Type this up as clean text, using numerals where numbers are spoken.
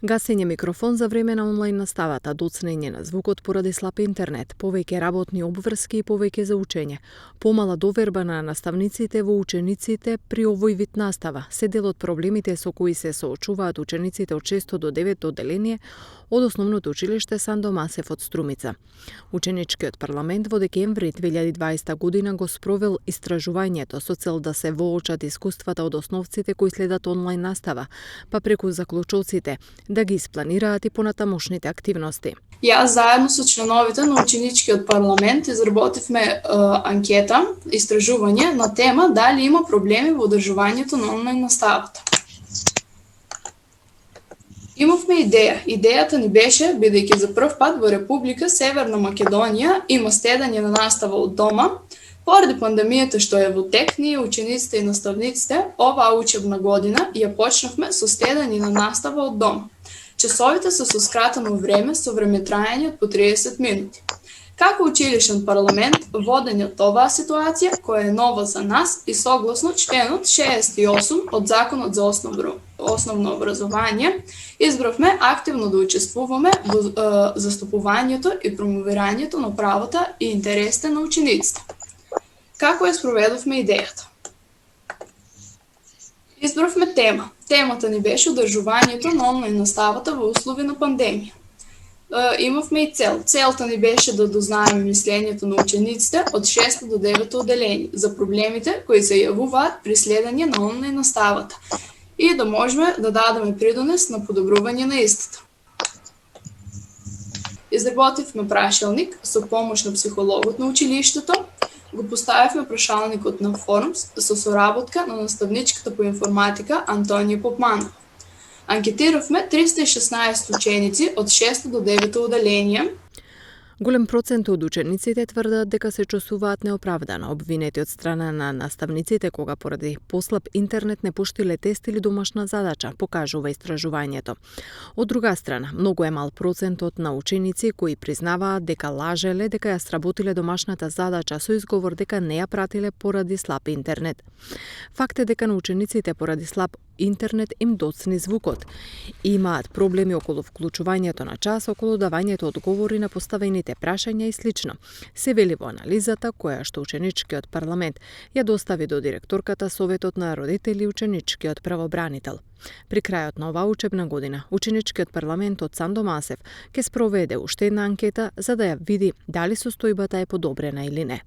Гасење микрофон за време на онлайн наставата, доцнење на звукот поради слаб интернет, повеќе работни обврски и повеќе за учење, помала доверба на наставниците во учениците при овој вид настава, се дел од проблемите со кои се соочуваат учениците од 6 до 9 одделение од Основното училиште Сандо Масев од Струмица. Ученичкиот парламент во декември 2020 година го спровел истражувањето со цел да се воочат искуствата од основците кои следат онлайн настава, па преку заклучоците да ги испланираат и понатамошните активности. Јас заедно со членовите на ученичкиот парламент изработивме анкета, истражување на тема дали има проблеми во одржувањето на онлайн наставата. Имавме идеја. Идејата ни беше, бидејќи за прв пат во Република Северна Македонија има стедање на настава од дома, поради пандемијата што е во тек, ние учениците и наставниците оваа учебна година ја почнавме со стедање на настава од дома. Часовите се со скратено време со времетрајање од по 30 минути. Како училишен парламент, водени од оваа ситуација, која е нова за нас и согласно членот 68 од Законот за основно образование, избравме активно да учествуваме во застапувањето и промовирањето на правата и интересите на учениците. Како ја спроведовме идејата? Избравме тема. Темата ни беше одржувањето на онлайн наставата во услови на пандемија. Имавме и цел. Целта ни беше да дознаеме мислењето на учениците од 6 до 9 одделение за проблемите кои се јавуваат при следење на онлайн наставата и да можеме да дадеме придонес на подобрување на истата. Изработивме прашалник со помош на психологот на училиштето, го поставивме прашалникот на форум со соработка на наставничката по информатика Антонија Попманова. Анкетиравме 316 ученици од 6 до 9 одделение. Голем процент од учениците тврдат дека се чувствуваат неоправдано обвинети од страна на наставниците кога поради послаб интернет не поштиле тест или домашна задача, покажува истражувањето. Од друга страна, многу е мал процентот на ученици кои признаваат дека лажеле дека ја сработиле домашната задача со изговор дека не ја пратиле поради слаб интернет. Факт е дека на учениците поради слаб интернет им доцни звукот. Имаат проблеми околу вклучувањето на час, околу давањето одговори на поставените прашања и слично. Се вели во анализата која што ученичкиот парламент ја достави до директорката Советот на родители и ученичкиот правобранител. При крајот на оваа учебна година, ученичкиот парламент од Сандо Масев ќе спроведе уште една анкета за да ја види дали состојбата е подобрена или не.